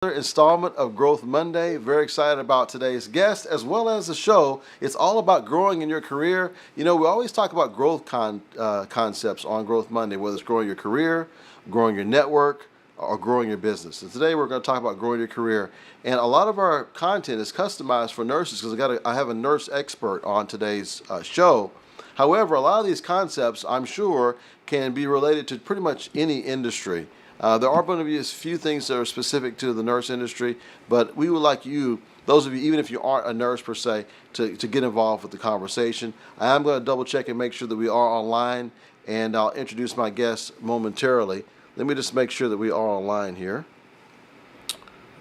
Installment of Growth Monday. Very excited about today's guest as well as the show. It's all about growing in your career. You know, we always talk about concepts on Growth Monday, whether it's growing your career, growing your network, or growing your business. And today we're going to talk about growing your career. And a lot of our content is customized for nurses because I have a nurse expert on today's show. However, a lot of these concepts, I'm sure, can be related to pretty much any industry. There are going to be a few things that are specific to the nurse industry, but we would like you, those of you, even if you aren't a nurse per se, to get involved with the conversation. I am going to double check and make sure that we are online, and I'll introduce my guests momentarily. Let me just make sure that we are online here,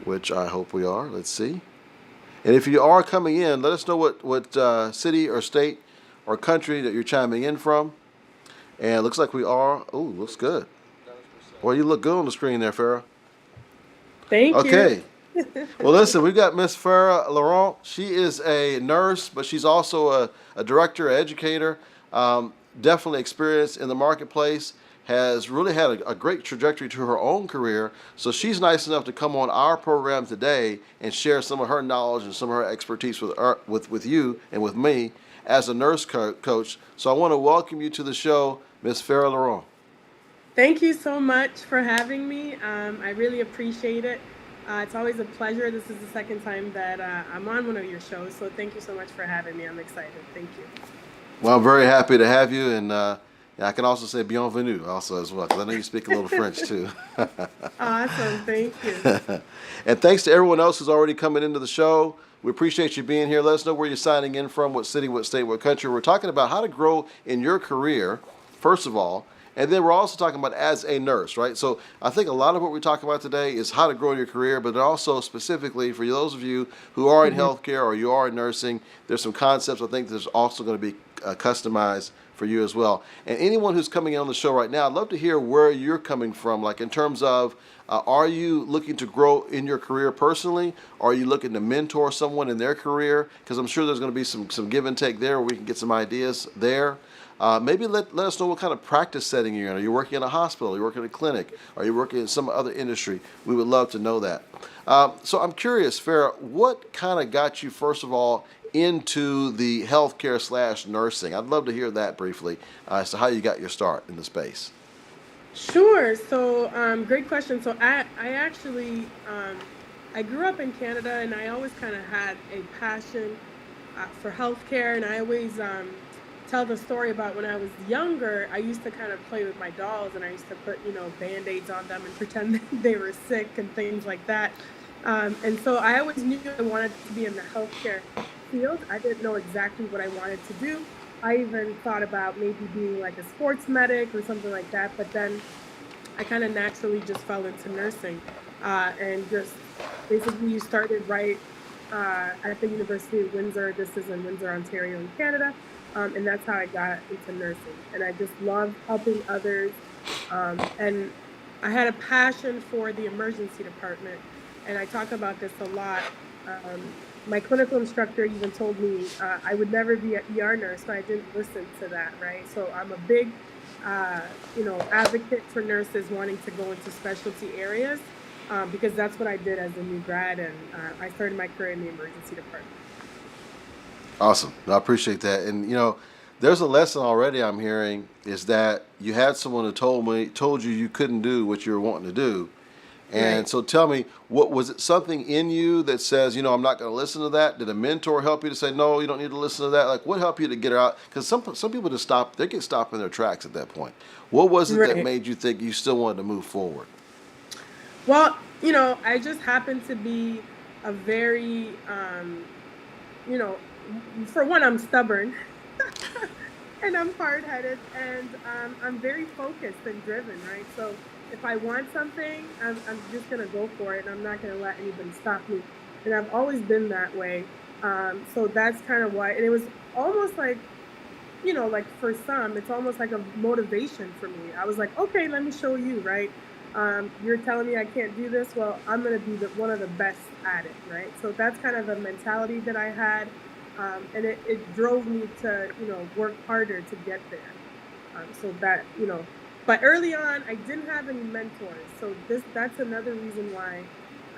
which I hope we are. Let's see. And if you are coming in, let us know what city or state or country that you're chiming in from. And it looks like we are. Oh, looks good. Well, you look good on the screen there, Farah. Thank you. Okay. Well, listen, we've got Miss Farah Laurent. She is a nurse, but she's also a director, educator, definitely experienced in the marketplace, has really had a great trajectory to her own career. So she's nice enough to come on our program today and share some of her knowledge and some of her expertise with you and with me as a nurse coach. So I want to welcome you to the show, Miss Farah Laurent. Thank you so much for having me. I really appreciate it. It's always a pleasure. This is the second time that I'm on one of your shows, so thank you so much for having me. I'm excited. Thank you. Well, I'm very happy to have you, and I can also say bienvenue also as well, because I know you speak a little French too. Awesome. Thank you. And thanks to everyone else who's already coming into the show. We appreciate you being here. Let us know where you're signing in from, what city, what state, what country. We're talking about how to grow in your career, first of all, and then we're also talking about as a nurse, right? So I think a lot of what we talk about today is how to grow in your career, but also specifically for those of you who are in Hmm. healthcare or you are in nursing, there's some concepts I think there's also going to be customized for you as well. And anyone who's coming in on the show right now, I'd love to hear where you're coming from, like in terms of are you looking to grow in your career personally? Or are you looking to mentor someone in their career? Because I'm sure there's going to be some give and take there where we can get some ideas there. Maybe let us know what kind of practice setting you're in. Are you working in a hospital? Are you working in a clinic? Are you working in some other industry? We would love to know that. So I'm curious, Farah, what kind of got you, first of all, into the healthcare slash nursing? I'd love to hear that briefly as to how you got your start in the space. Sure. So, great question. So, I actually I grew up in Canada, and I always kind of had a passion for healthcare, and I always tell the story about when I was younger. I used to kind of play with my dolls, and I used to put band-aids on them and pretend that they were sick and things like that. And so I always knew I wanted to be in the healthcare field. I didn't know exactly what I wanted to do. I even thought about maybe being like a sports medic or something like that, but then I kind of naturally just fell into nursing, and just basically started right at the University of Windsor. This is in Windsor, Ontario, in Canada, and that's how I got into nursing. And I just love helping others, and I had a passion for the emergency department, and I talk about this a lot. My clinical instructor even told me I would never be an ER nurse, so I didn't listen to that, right? So I'm a big, advocate for nurses wanting to go into specialty areas, because that's what I did as a new grad, and I started my career in the emergency department. Awesome. I appreciate that. And there's a lesson already I'm hearing is that you had someone who told you you couldn't do what you were wanting to do. And Right. so tell me, what was it something in you that says, I'm not going to listen to that? Did a mentor help you to say, no, you don't need to listen to that? Like, what helped you to get her out? Because some people just stop, they get stopped in their tracks at that point. What was it that Right. made you think you still wanted to move forward? Well, I just happen to be a very, you know, for one, I'm stubborn. And I'm hard headed, and I'm very focused and driven, right? So if I want something, I'm just going to go for it, and I'm not going to let anybody stop me. And I've always been that way. So that's kind of why. And it was almost like, like for some, it's almost like a motivation for me. I was like, okay, let me show you, right? You're telling me I can't do this. Well, I'm going to be one of the best at it, right? So that's kind of the mentality that I had. And it drove me to, work harder to get there. So that, but early on, I didn't have any mentors. So that's another reason why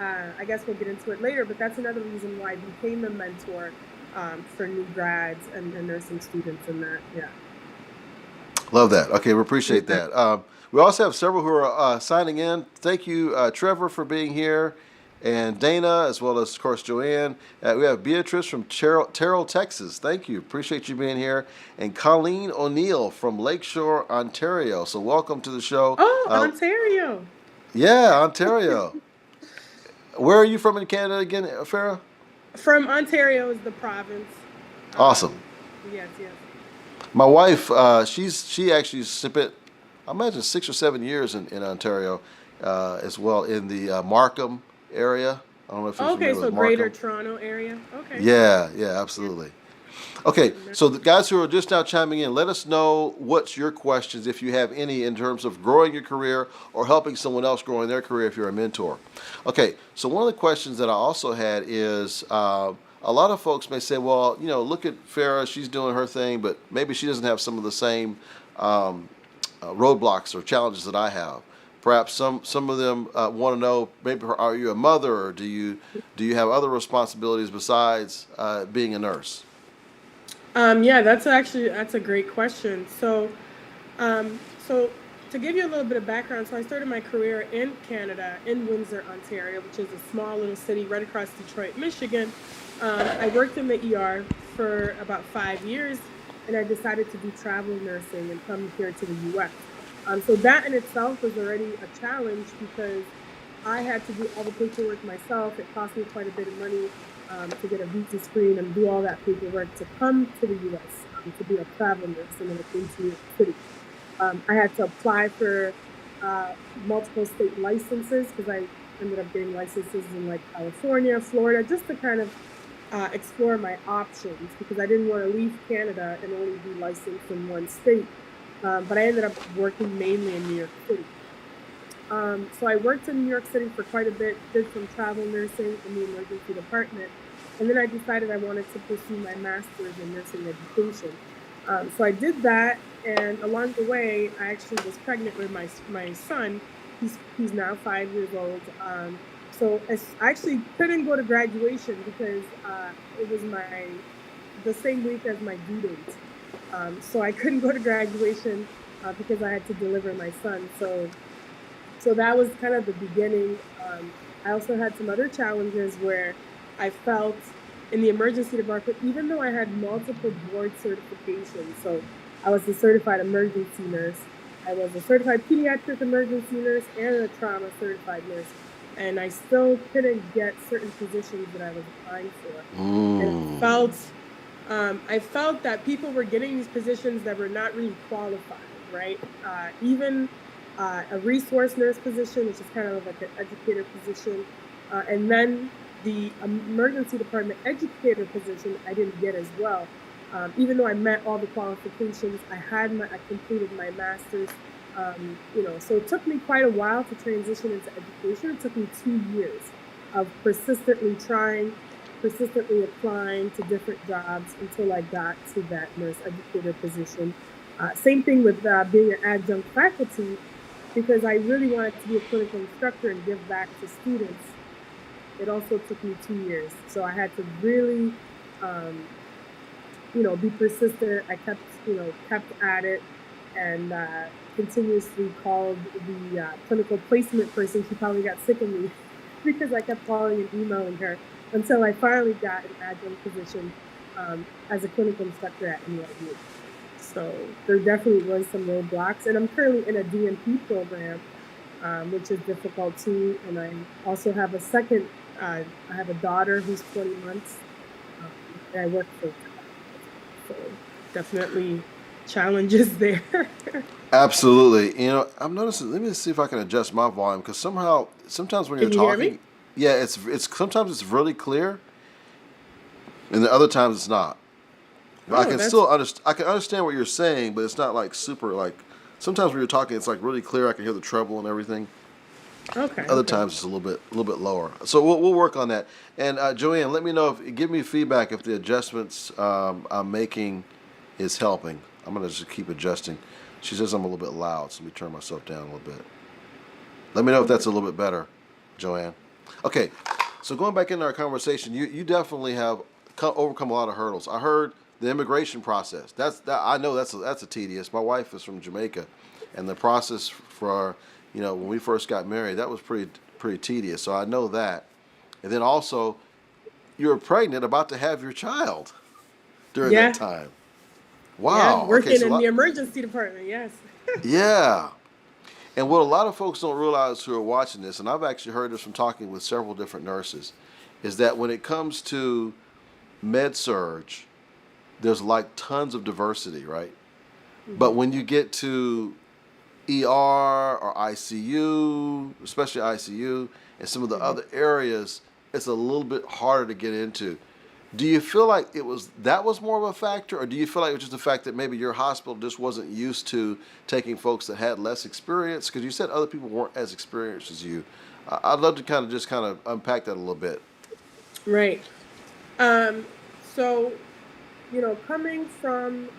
I guess we'll get into it later, but that's another reason why I became a mentor for new grads and nursing students and that. Yeah. Love that. Okay, we appreciate that. We also have several who are signing in. Thank you, Trevor, for being here, and Dana, as well as, of course, Joanne. We have Beatrice from Terrell, Texas. Thank you. Appreciate you being here. And Colleen O'Neill from Lakeshore, Ontario. So, welcome to the show. Oh, Ontario. Yeah, Ontario. Where are you from in Canada again, Farah? From Ontario is the province. Awesome. Yes, yes. My wife, she actually spent, I imagine, 6 or 7 years in Ontario, as well in the Markham area. I don't know if you're Okay, familiar so with Greater Markham. Toronto area. Okay. Yeah, yeah, Yeah. absolutely. Okay, so the guys who are just now chiming in, let us know what's your questions, if you have any, in terms of growing your career or helping someone else grow in their career if you're a mentor. Okay, so one of the questions that I also had is a lot of folks may say, well, look at Farah, she's doing her thing, but maybe she doesn't have some of the same um, roadblocks or challenges that I have. Perhaps some of them want to know, maybe, are you a mother, or do you have other responsibilities besides being a nurse? Yeah, that's a great question. So to give you a little bit of background, so I started my career in Canada, in Windsor, Ontario, which is a small little city right across Detroit, Michigan. I worked in the ER for about 5 years, and I decided to do travel nursing and come here to the U.S. So that in itself was already a challenge because I had to do all the paperwork myself. It cost me quite a bit of money to get a visa screen and do all that paperwork to come to the U.S. To be a travel nurse, and then I came to New York City. I had to apply for uh, multiple state licenses because I ended up getting licenses in like California, Florida, just to kind of explore my options because I didn't want to leave Canada and only be licensed in one state. But I ended up working mainly in New York City. So I worked in New York City for quite a bit, did some travel nursing in the emergency department, and then I decided I wanted to pursue my master's in nursing education. So I did that, and along the way, I actually was pregnant with my son. He's now 5 years old. I actually couldn't go to graduation because it was the same week as my due date. So I couldn't go to graduation because I had to deliver my son. So that was kind of the beginning. I also had some other challenges where I felt in the emergency department, even though I had multiple board certifications. So I was a certified emergency nurse, I was a certified pediatric emergency nurse, and a trauma certified nurse. And I still couldn't get certain positions that I was applying for. And Mm. I felt that people were getting these positions that were not really qualified, right? Even a resource nurse position, which is kind of like an educator position, and then the emergency department educator position, I didn't get as well. Even though I met all the qualifications, I completed my master's. So it took me quite a while to transition into education. It took me 2 years of persistently trying, persistently applying to different jobs until I got to that nurse educator position. Same thing with being an adjunct faculty, because I really wanted to be a clinical instructor and give back to students. It also took me 2 years. So I had to really, um, be persistent. I kept at it and continuously called the clinical placement person. She probably got sick of me because I kept calling and emailing her until I finally got an adjunct position as a clinical instructor at NYU. So there definitely was some roadblocks, and I'm currently in a DNP program, which is difficult too. And I also have I have a daughter who's 20 months, and I work full time. So definitely challenges there. Absolutely. I'm noticing. Let me see if I can adjust my volume, because sometimes when you're Can you hear me? talking, yeah, it's sometimes it's really clear, and then other times it's not. But I Oh, can that's still I can understand what you're saying, but it's not like super like. Sometimes when you're talking, it's like really clear. I can hear the treble and everything. okay. Other Okay. times it's a little bit lower. So we'll work on that. And Joanne, let me know give me feedback if the adjustments I'm making is helping. I'm gonna just keep adjusting. She says I'm a little bit loud, so let me turn myself down a little bit. Let me know if that's Okay. a little bit better, Joanne. Okay, so going back into our conversation, you definitely have overcome a lot of hurdles. I heard the immigration process. I know that's a tedious. My wife is from Jamaica, and the process for when we first got married, that was pretty tedious. So I know that. And then also, you were pregnant, about to have your child during that Yeah, time. yeah, Wow. Okay, working so in the emergency department. Yes. yeah. And what a lot of folks don't realize who are watching this, and I've actually heard this from talking with several different nurses, is that when it comes to med surge, there's like tons of diversity, right? But Hmm. when you get to ER or ICU, especially ICU, and some of the Hmm. other areas, it's a little bit harder to get into. Do you feel like that was more of a factor, or do you feel like it was just the fact that maybe your hospital just wasn't used to taking folks that had less experience? Because you said other people weren't as experienced as you. I'd love to kind of unpack that a little bit. Right. So, coming from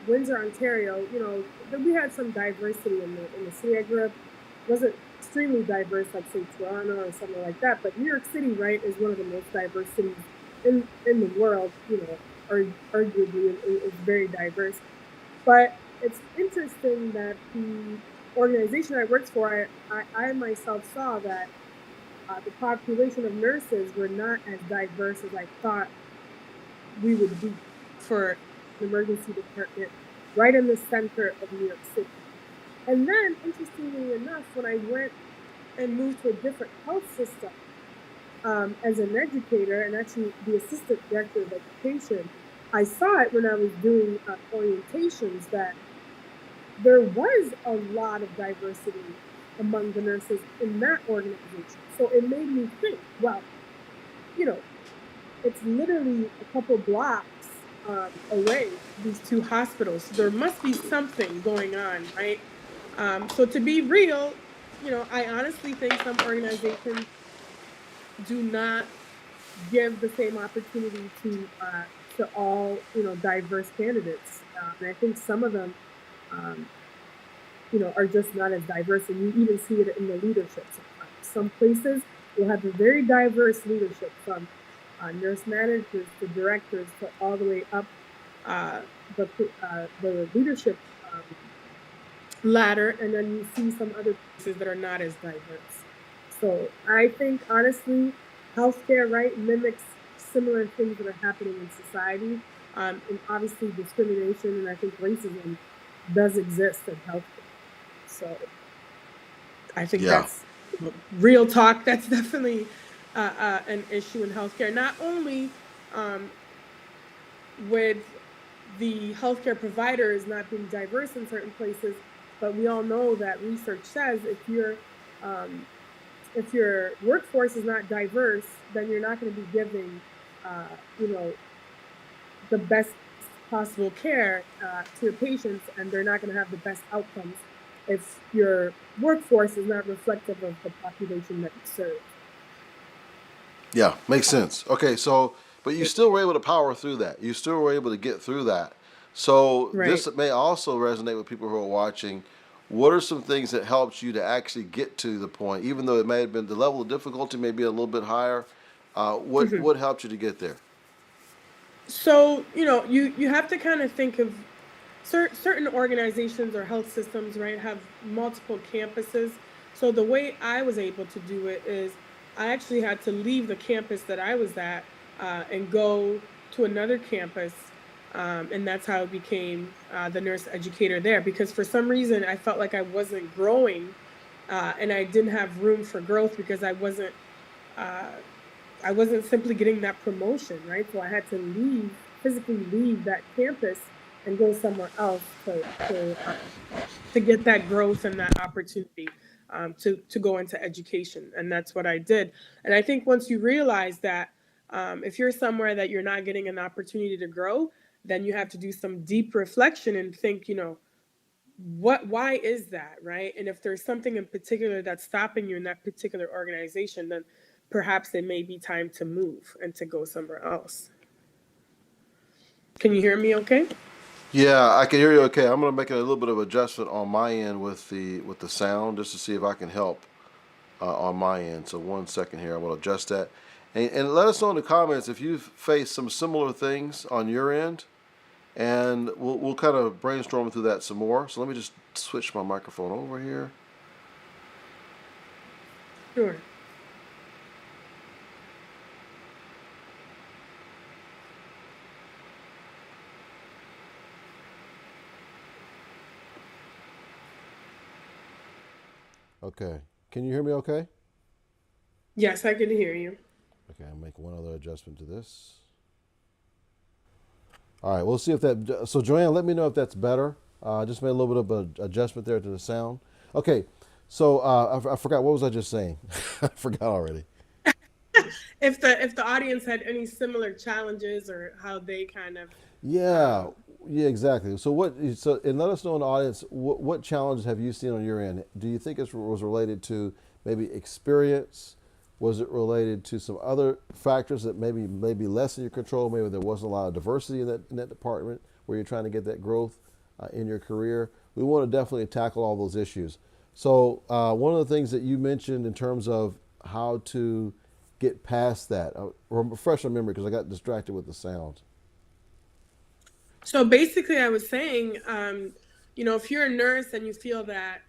Windsor, Ontario, we had some diversity in the city I grew up. Wasn't extremely diverse, like say Toronto or something like that. But New York City, right, is one of the most diverse cities in the world. Arguably is very diverse. But it's interesting that the organization I worked for, I myself saw that the population of nurses were not as diverse as I thought we would be for an emergency department right in the center of New York City. And then, interestingly enough, when I went and moved to a different health system as an educator and actually the assistant director of education, I saw it when I was doing orientations that there was a lot of diversity among the nurses in that organization. So it made me think, well, you know, it's literally a couple blocks away, these two hospitals. So there must be something going on, right? So to be real, I honestly think some organizations do not give the same opportunity to all diverse candidates, and I think some of them um, are just not as diverse, and you even see it in the leadership sometimes. Some places will have a very diverse leadership from nurse managers to directors to all the way up uh, the leadership um, ladder, and then you see some other places that are not as diverse. So I think honestly, healthcare right mimics similar things that are happening in society, and obviously discrimination and I think racism does exist in healthcare. So I think Yeah. that's real talk. That's definitely an issue in healthcare. Not only um, with the healthcare providers not being diverse in certain places, but we all know that research says um, if your workforce is not diverse, then you're not going to be giving, you know, the best possible care to your patients, and they're not going to have the best outcomes if your workforce is not reflective of the population that you serve. Yeah, makes sense. Okay, so but you still were able to power through that. You still were able to get through that. So Right. this may also resonate with people who are watching. What are some things that helped you to actually get to the point, even though it may have been the level of difficulty may be a little bit higher? Mhm. What helped you to get there? So, you have to kind of think of certain organizations or health systems, right, have multiple campuses. So the way I was able to do it is I actually had to leave the campus that I was at and go to another campus. And that's how I became the nurse educator there, because for some reason I felt like I wasn't growing and I didn't have room for growth because uh, I wasn't simply getting that promotion, right? So I had to physically leave that campus and go somewhere else to get that growth and that opportunity to go into education, and that's what I did. And I think once you realize that if you're somewhere that you're not getting an opportunity to grow, then you have to do some deep reflection and think, why is that, right? And if there's something in particular that's stopping you in that particular organization, then perhaps it may be time to move and to go somewhere else. Can you hear me okay? Yeah, I can hear you. Okay, I'm gonna make a little bit of adjustment on my end with the sound just to see if I can help. on my end. So 1 second here, I will adjust that. And let us know in the comments if you've faced some similar things on your end, and we'll kind of brainstorm through that some more. So let me just switch my microphone over here. Sure. Okay. Can you hear me okay? Yes, I can hear you. Okay, I'll make one other adjustment to this. All right, we'll see if that. So, Joanne, let me know if that's better. Just made a little bit of an adjustment there to the sound. Okay, so I forgot, what was I just saying? I forgot already. If the audience had any similar challenges or how they kind of Yeah, um, yeah, exactly. So and let us know in the audience, what challenges have you seen on your end? Do you think it was related to maybe experience? Was it related to some other factors that maybe less in your control? Maybe there wasn't a lot of diversity in that department where you're trying to get that growth in your career. We want to definitely tackle all those issues. So one of the things that you mentioned in terms of how to get past that, refresh my memory because I got distracted with the sound. so basically I was saying, if you're a nurse and you feel that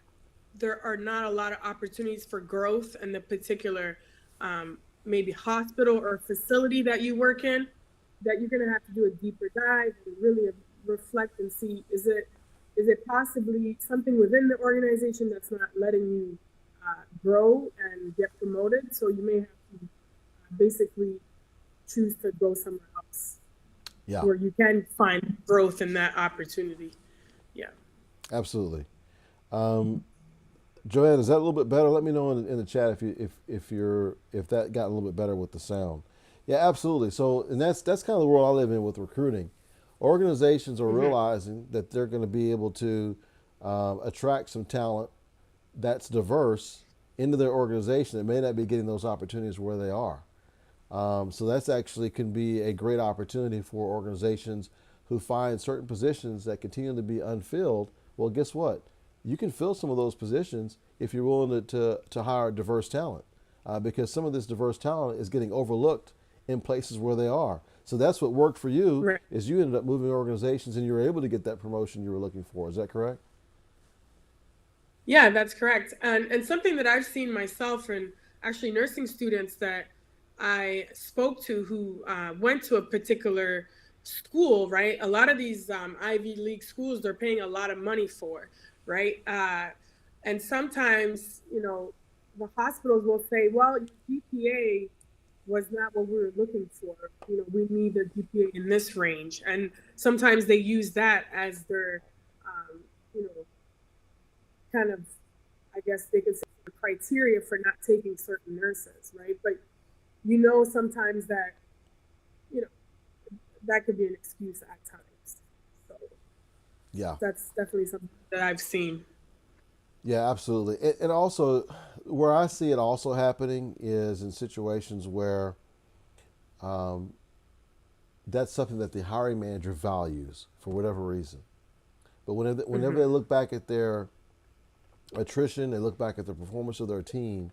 there are not a lot of opportunities for growth in the particular um, maybe hospital or facility that you work in, that you're going to have to do a deeper dive and really reflect and see, is it possibly something within the organization that's not letting you grow and get promoted? So you may have to basically choose to go somewhere else Yeah, where you can find growth in that opportunity. Yeah. absolutely. Um, Joanne, is that a little bit better? Let me know in the chat if that got a little bit better with the sound. Yeah, absolutely. So, and that's kind of the world I live in with recruiting. Organizations are Hmm. realizing that they're going to be able to attract some talent that's diverse into their organization that may not be getting those opportunities where they are. So that's actually can be a great opportunity for organizations who find certain positions that continue to be unfilled. Well, guess what? You can fill some of those positions if you're willing to hire diverse talent, because some of this diverse talent is getting overlooked in places where they are. So that's what worked for you Right. is you ended up moving organizations and you were able to get that promotion you were looking for. Is that correct? Yeah, that's correct. And something that I've seen myself and actually nursing students that I spoke to who went to a particular school, right? A lot of these Ivy League schools, they're paying a lot of money for, right? And sometimes, the hospitals will say, well, your GPA was not what we were looking for. We need a GPA in this range. And sometimes they use that as their, you know, kind of, I guess they could say, criteria for not taking certain nurses, right? But sometimes that, you know, that could be an excuse at times. So Yeah. that's definitely something that I've seen. Yeah, absolutely. And also, where I see it also happening is in situations where um, that's something that the hiring manager values for whatever reason. But whenever they Hmm. look back at their attrition, they look back at the performance of their team,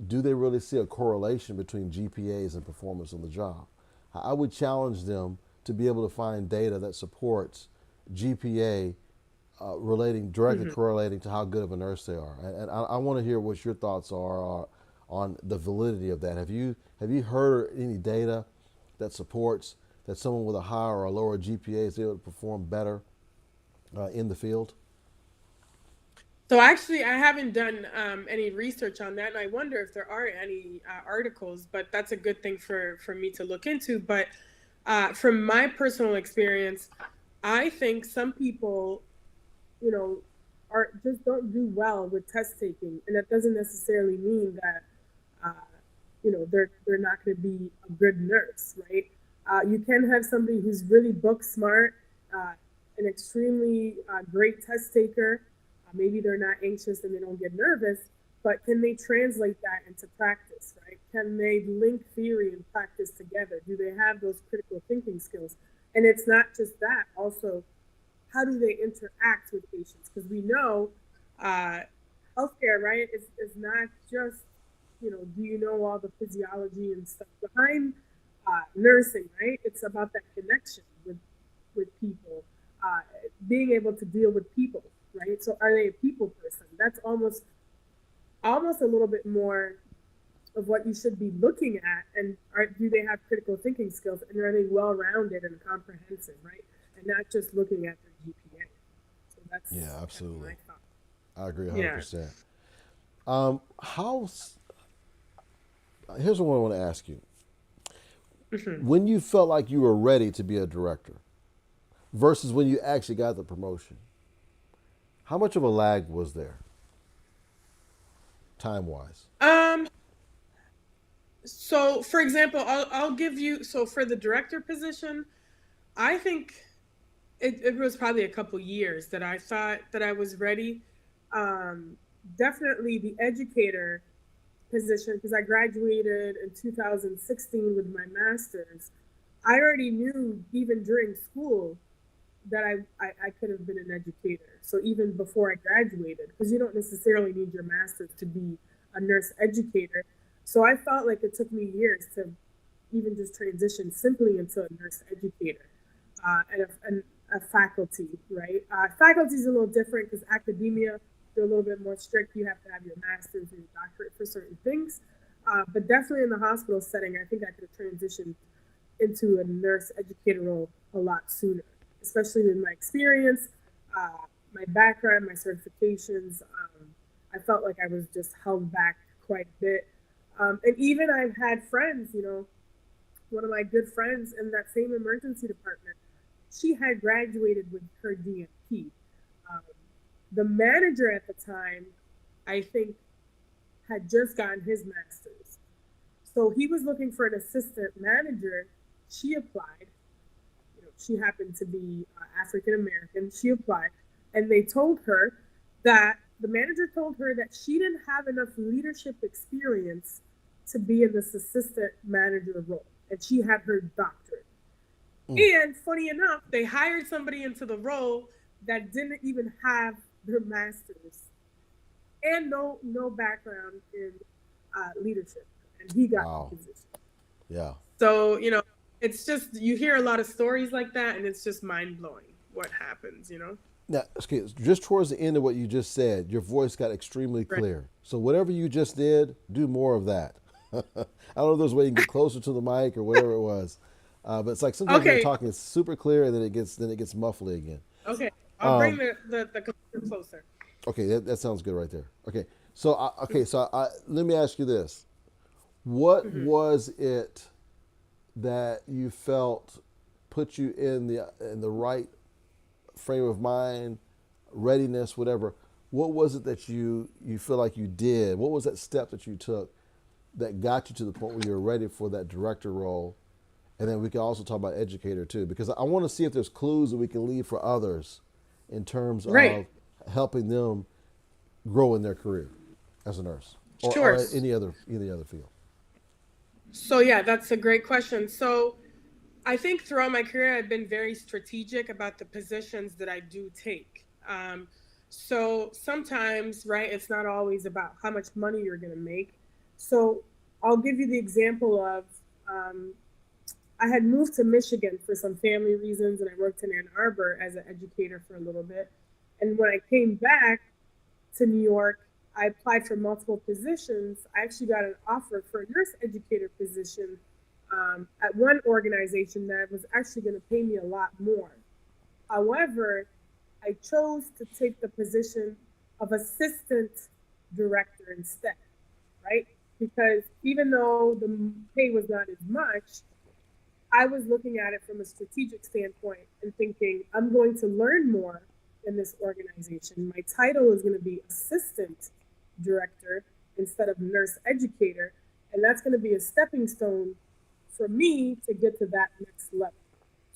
do they really see a correlation between GPAs and performance on the job? I would challenge them to be able to find data that supports GPA relating directly Hmm. correlating to how good of a nurse they are. And I want to hear what your thoughts are on the validity of that. Have you heard any data that supports that someone with a higher or lower GPA is able to perform better in the field? So actually, I haven't done any research on that, and I wonder if there are any articles. But that's a good thing for me to look into. But from my personal experience, I think some people, you know, are just don't do well with test taking, and that doesn't necessarily mean that they're not going to be a good nurse, right? You can have somebody who's really book smart, uh, an extremely great test taker. Maybe they're not anxious and they don't get nervous, but can they translate that into practice, right? Can they link theory and practice together? Do they have those critical thinking skills? And it's not just that. Also, how do they interact with patients? Because we know uh, healthcare, right, is not just, do you know all the physiology and stuff behind nursing, right? It's about that connection with people, uh, being able to deal with people, right? So are they a people person? That's almost a little bit more of what you should be looking at, and do they have critical thinking skills, and are they well rounded and comprehensive, right? And not just looking at their GPA. So Yeah, that's my absolutely. thought. I agree Yeah. 100%. How? Here's what I want to ask you. Hmm. When you felt like you were ready to be a director versus when you actually got the promotion, how much of a lag was there, time wise? Um. So, for example, I'll give you. So, for the director position, I think it was probably a couple years that I thought that I was ready. Um, Definitely the educator position, because I graduated in 2016 with my master's. I already knew even during school that I could have been an educator. So even before I graduated, because you don't necessarily need your master's to be a nurse educator. So I felt like it took me years to even just transition simply into a nurse educator and a faculty, right? Faculty is a little different because academia, they're a little bit more strict. You have to have your master's or your doctorate for certain things. But definitely in the hospital setting, I think I could have transitioned into a nurse educator role a lot sooner, especially with my experience, uh, my background, my certifications. I felt like I was just held back quite a bit. And even I've had friends, one of my good friends in that same emergency department, she had graduated with her DNP. Um, the manager at the time, I think, had just gotten his master's. So he was looking for an assistant manager. She applied. She happened to be African American. She applied, and they told her that the manager told her that she didn't have enough leadership experience to be in this assistant manager role, and she had her doctorate. Mm. And funny enough, they hired somebody into the role that didn't even have their master's and no background in leadership, and he got the Wow. position. Yeah. So it's just you hear a lot of stories like that, and it's just mind blowing what happens. Now, okay, just towards the end of what you just said, your voice got extremely Right. clear. So whatever you just did, do more of that. I don't know if there's a way you can get closer to the mic or whatever it was, but it's like sometimes when you're Okay. talking, it's super clear, and then it gets muffly again. Okay. I'll bring Um, the computer closer. okay, that sounds good right there. Okay, so let me ask you this: what Hmm. was it that you felt put you in the right frame of mind, readiness, whatever? What was it that you feel like you did? What was that step that you took that got you to the point where you're ready for that director role? And then we can also talk about educator too, because I want to see if there's clues that we can leave for others in terms Right. of helping them grow in their career as a nurse Sure. or any other field. So yeah, that's a great question. So I think throughout my career, I've been very strategic about the positions that I do take. So sometimes, right, it's not always about how much money you're going to make. So I'll give you the example of um, I had moved to Michigan for some family reasons, and I worked in Ann Arbor as an educator for a little bit. And when I came back to New York, I applied for multiple positions. I actually got an offer for a nurse educator position at one organization that was actually going to pay me a lot more. However, I chose to take the position of assistant director instead, right? Because even though the pay was not as much, I was looking at it from a strategic standpoint and thinking, I'm going to learn more in this organization. My title is going to be assistant director instead of nurse educator. And that's going to be a stepping stone for me to get to that next level.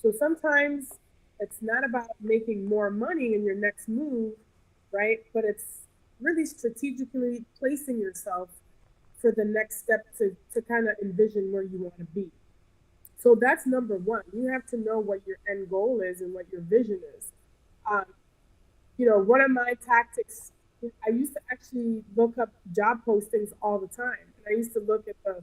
So sometimes it's not about making more money in your next move, right? But it's really strategically placing yourself for the next step to kind of envision where you want to be. So that's number one. You have to know what your end goal is and what your vision is. Um, one of my tactics I used to actually look up job postings all the time. And I used to look at the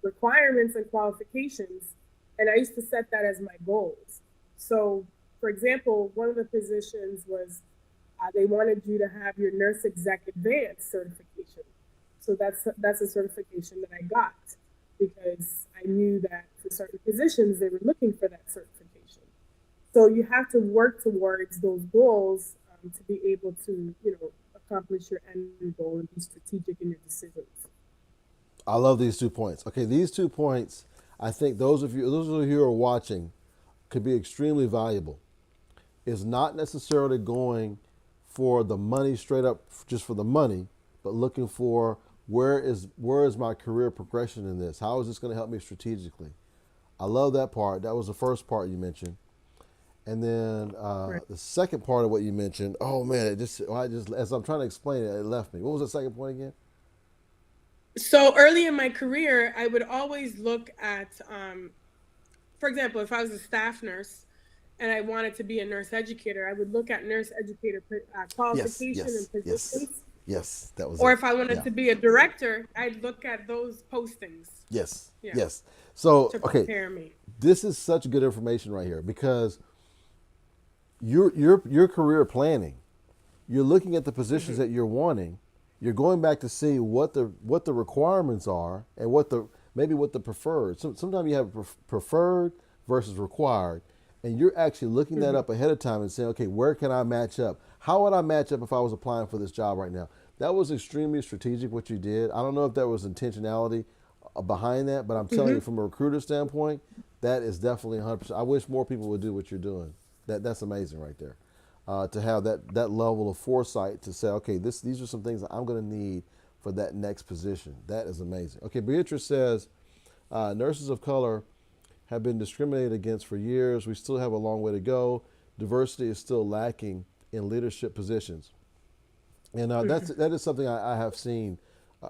requirements and qualifications, and I used to set that as my goals. So, for example, one of the positions was they wanted you to have your nurse exec advanced certification. So that's a certification that I got because I knew that for certain positions they were looking for that certification. So you have to work towards those goals to be able to, accomplish your end goal and be strategic in your decisions. I love these 2 points. Okay, these 2 points, I think those of you who are watching, could be extremely valuable. Is not necessarily going for the money straight up just for the money, but looking for where is my career progression in this? How is this going to help me strategically? I love that part. That was the first part you mentioned. And then Right. the second part of what you mentioned, oh man, I just as I'm trying to explain it, it left me. What was the second point again? So early in my career, I would always look at, for example, if I was a staff nurse and I wanted to be a nurse educator, I would look at nurse educator Yes, qualification yes, and yes, positions. yes. That was Or it. if I wanted Yeah. to be a director, I'd look at those postings. Yes, Yeah, yes. So, to okay, prepare me. this is such good information right here because your career planning, you're looking at the positions Hmm. that you're wanting. You're going back to see what the requirements are and maybe what the preferred. Sometimes you have preferred versus required, and you're actually looking that Hmm. up ahead of time and saying, okay, where can I match up? How would I match up if I was applying for this job right now? That was extremely strategic what you did. I don't know if there was intentionality behind that, but I'm telling you Hmm. from a recruiter standpoint, that is definitely 100%. I wish more people would do what you're doing. That's amazing right there. To have that level of foresight to say, okay, these are some things that I'm going to need for that next position. That is amazing. Okay, Beatrice says, nurses of color have been discriminated against for years. We still have a long way to go. Diversity is still lacking in leadership positions. And Hmm. that is something I have seen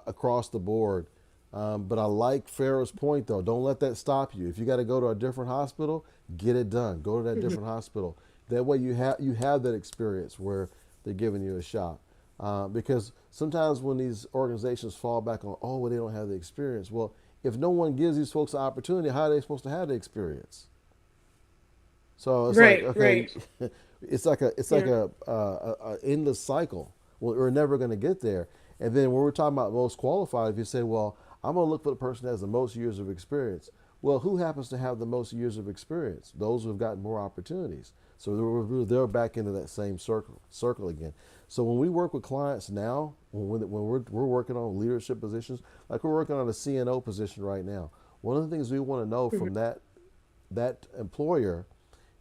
across the board. But I like Farrah's point though. Don't let that stop you. If you got to go to a different hospital, get it done. Go to that Hmm. different hospital. That way you have that experience where they're giving you a shot. Because sometimes when these organizations fall back on, oh, well, they don't have the experience. Well, if no one gives these folks an opportunity, how are they supposed to have the experience? So it's like, Right, okay, right. it's like Yeah. a endless cycle. Well, we're never going to get there. And then when we're talking about most qualified, if you say, well, I'm going to look for the person that has the most years of experience. Well, who happens to have the most years of experience? Those who have gotten more opportunities. So they're back into that same circle again. So when we work with clients now, when we're working on leadership positions, like we're working on a CNO position right now, one of the things we want to know Hmm. from that employer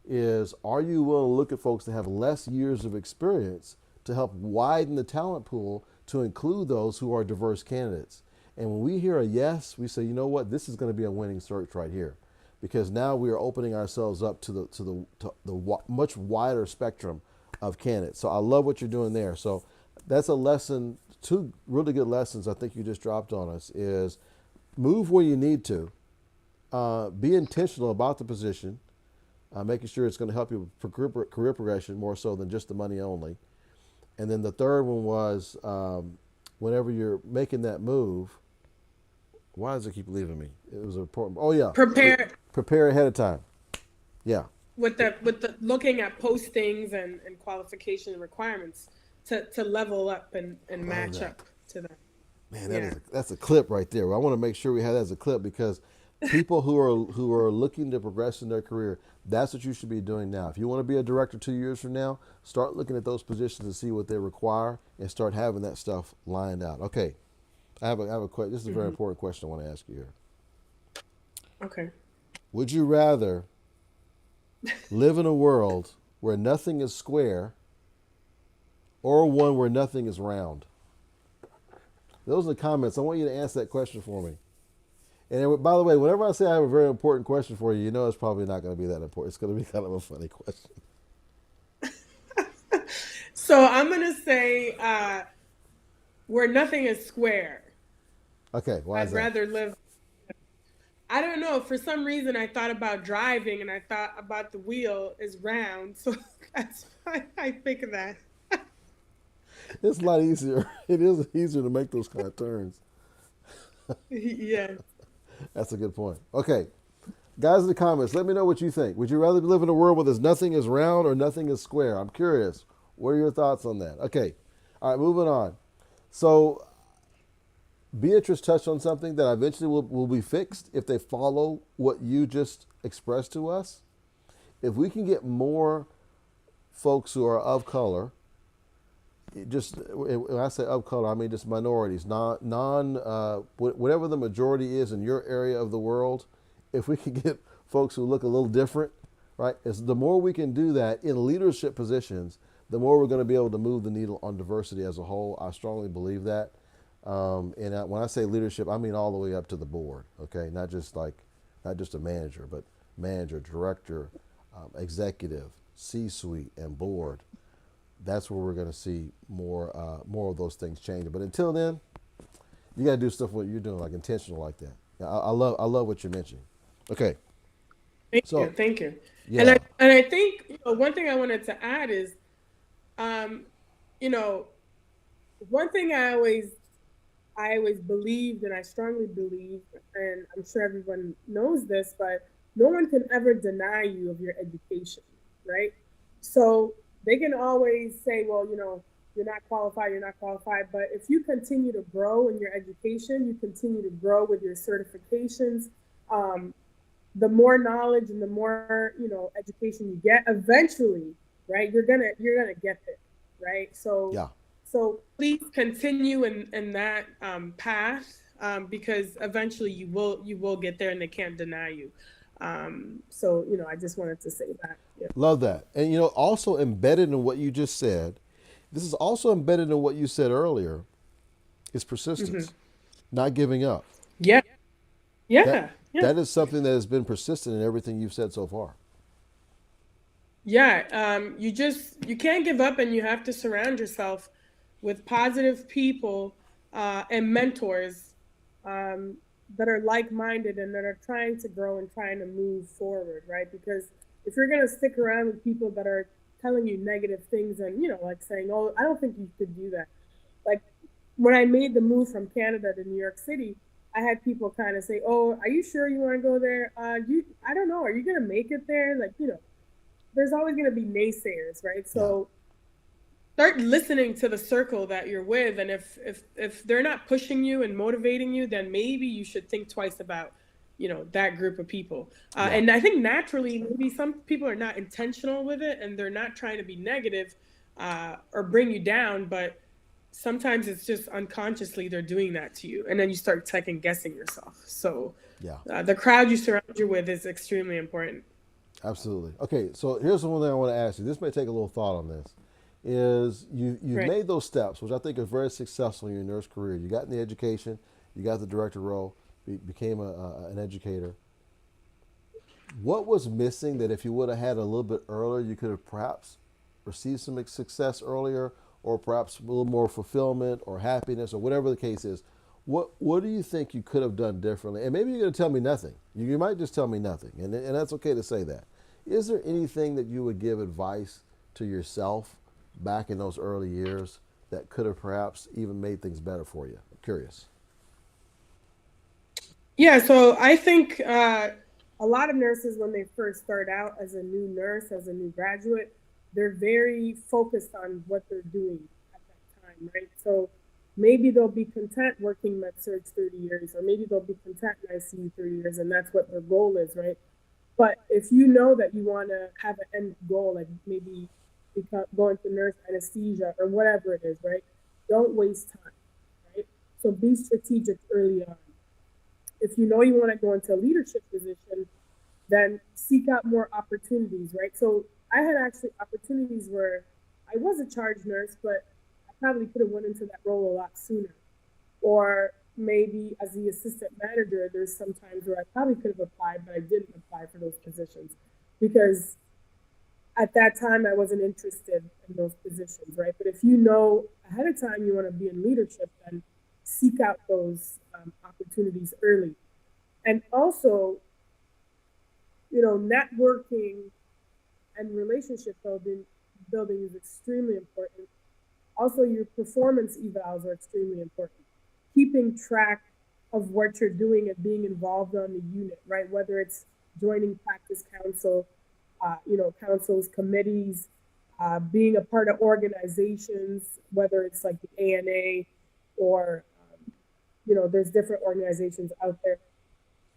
is, are you willing to look at folks that have less years of experience to help widen the talent pool to include those who are diverse candidates? And when we hear a yes, we say, you know what, this is going to be a winning search right here, because now we are opening ourselves up to the much wider spectrum of candidates. So I love what you're doing there. So that's a lesson. Two really good lessons I think you just dropped on us is move where you need to, be intentional about the position, making sure it's going to help you for career progression more so than just the money only. And then the third one was, whenever you're making that move, why does it keep leaving me? It was important. Oh yeah, Prepare prepare ahead of time. Yeah, with the looking at postings and qualification requirements to level up and love match that. up to them. Man, Yeah. that's a clip right there. I want to make sure we have that as a clip because people who are looking to progress in their career, that's what you should be doing now. If you want to be a director 2 years from now, start looking at those positions and see what they require and start having that stuff lined out. Okay, I have a question. This is a very Hmm. important question I want to ask you here. Okay. Would you rather live in a world where nothing is square or one where nothing is round? Those are the comments. I want you to answer that question for me. And by the way, whenever I say I have a very important question for you, you know it's probably not going to be that important. It's going to be kind of a funny question. So I'm gonna say where nothing is square. Okay, why is I'd that? rather live. I don't know. For some reason, I thought about driving, and I thought about the wheel is round, so that's why I pick that. It's a lot easier. It is easier to make those kind of turns. Yes. That's a good point. Okay, guys in the comments, let me know what you think. Would you rather live in a world where there's nothing is round or nothing is square? I'm curious. What are your thoughts on that? Okay, all right, moving on. So Beatrice touched on something that eventually will be fixed if they follow what you just expressed to us. If we can get more folks who are of color, just when I say of color, I mean just minorities, whatever the majority is in your area of the world. If we can get folks who look a little different, right? Is the more we can do that in leadership positions, the more we're going to be able to move the needle on diversity as a whole. I strongly believe that. When I say leadership, I mean all the way up to the board. Okay, not just a manager, but manager, director, executive, C-suite, and board. That's where we're going to see more of those things changing. But until then, you got to do stuff what you're doing, like intentional, like that. I love what you're mentioning. Okay, Thank you. so Thank you. And I yeah, and I think one thing I wanted to add is, um, you know, one thing I always believed and I strongly believe, and I'm sure everyone knows this, but no one can ever deny you of your education, right? So they can always say, well, you're not qualified. But if you continue to grow in your education, you continue to grow with your certifications, um, the more knowledge and the more, education you get, eventually, right, you're gonna get there, right? So yeah. so please continue in that path, because eventually you will get there and they can't deny you. So I just wanted to say that. Yeah. Love that. And also embedded in what you just said, this is also embedded in what you said earlier, is Hmm. persistence, not giving up. Yeah. That Yeah. Yeah. that is something that has been persistent in everything you've said so far. Yeah, you can't give up, and you have to surround yourself with positive people and mentors, um, that are like-minded and that are trying to grow and trying to move forward, right? Because if you're gonna stick around with people that are telling you negative things and like saying, "Oh, I don't think you should do that," like when I made the move from Canada to New York City, I had people kind of say, "Oh, are you sure you want to go there? I don't know. Are you gonna make it there?" Like, there's always going to be naysayers, right? Yeah. So start listening to the circle that you're with, and if they're not pushing you and motivating you, then maybe you should think twice about that group of people. Yeah. And I think naturally, maybe some people are not intentional with it, and they're not trying to be negative or bring you down, but sometimes it's just unconsciously they're doing that to you, and then you start second guessing yourself. So Yeah. the crowd you surround you with is extremely important. Absolutely. Okay, so here's the one thing I want to ask you. This may take a little thought on this. Is you've Right. made those steps, which I think are very successful in your nurse career. You got in the education, you got the director role, became an educator. What was missing that if you would have had a little bit earlier, you could have perhaps received some success earlier, or perhaps a little more fulfillment or happiness, or whatever the case is? What do you think you could have done differently? And maybe you're going to tell me nothing. You might just tell me nothing, and that's okay to say that. Is there anything that you would give advice to yourself back in those early years that could have perhaps even made things better for you? I'm curious. Yeah, so I think a lot of nurses, when they first start out as a new nurse, as a new graduate, they're very focused on what they're doing at that time, right? So maybe they'll be content working med surg 30 years, or maybe they'll be content in ICU 30 years, and that's what their goal is, right? But if you know that you want to have an end goal, like maybe going to nurse anesthesia or whatever it is, right? Don't waste time, right? So be strategic early on. If you know you want to go into a leadership position, then seek out more opportunities, right? So I had actually opportunities where I was a charge nurse, but I probably could have went into that role a lot sooner. Or maybe as the assistant manager, there's sometimes where I probably could have applied, but I didn't apply for those positions because at that time I wasn't interested in those positions, right? But if you know ahead of time you want to be in leadership, then seek out those opportunities early. And also, networking and relationship building is extremely important. Also, your performance evals are extremely important. Keeping track of what you're doing and being involved on the unit, right? Whether it's joining practice council, councils, committees, being a part of organizations, whether it's like the ANA or, there's different organizations out there.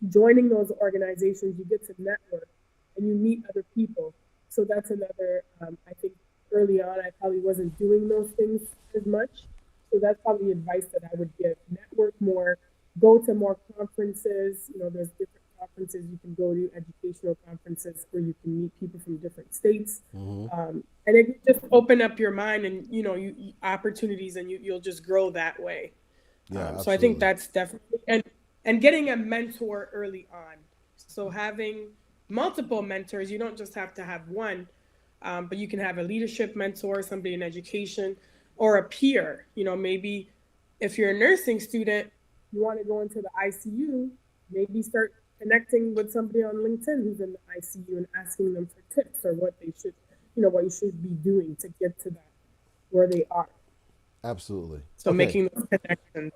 Joining those organizations, you get to network and you meet other people. So that's another, I think early on, I probably wasn't doing those things as much. So that's probably advice that I would give. Network more, go to more conferences. There's different conferences you can go to, educational conferences where you can meet people from different states. Mm-hmm. And it can just open up your mind and, opportunities, and you'll just grow that way. Yeah, So I think absolutely. that's definitely, and getting a mentor early on. So having multiple mentors, you don't just have to have one, but you can have a leadership mentor, somebody in education, or a peer. Maybe if you're a nursing student, you want to go into the ICU, maybe start connecting with somebody on LinkedIn who's in the ICU and asking them for tips or what you should be doing to get to that where they are. Absolutely. So Okay. making those connections.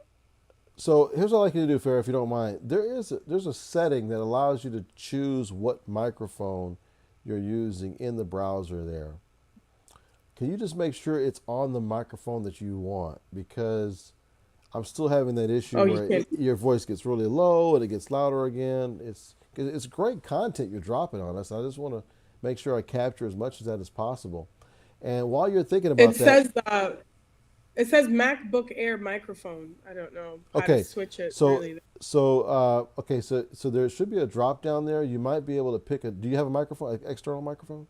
So here's what I'd like you to do, Farrah, if you don't mind. There's a setting that allows you to choose what microphone you're using in the browser there. Can you just make sure it's on the microphone that you want? Because I'm still having that issue Oh, you where can. your voice gets really low and it gets louder again. It's great content you're dropping on us. I just want to make sure I capture as much of that as possible. And while you're thinking It about that, says it says MacBook Air microphone. I don't know how to okay, switch it so really. so there should be a drop down there. You might be able to pick a. Do you have a microphone, like external microphone?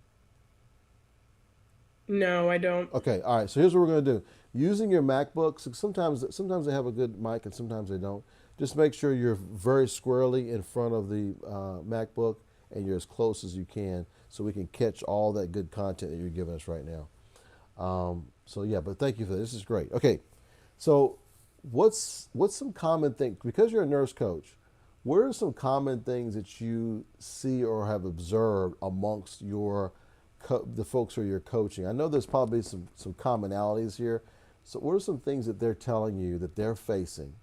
No, I don't. Okay, all right. So here's what we're going to do. Using your MacBooks, sometimes they have a good mic and sometimes they don't. Just make sure you're very squarely in front of the MacBook and you're as close as you can, so we can catch all that good content that you're giving us right now. So yeah, but thank you for this. This is great. Okay, so what's some common things, because you're a nurse coach? What are some common things that you see or have observed amongst the folks who you're coaching? I know there's probably some commonalities here. So what are some things that they're telling you that they're facing,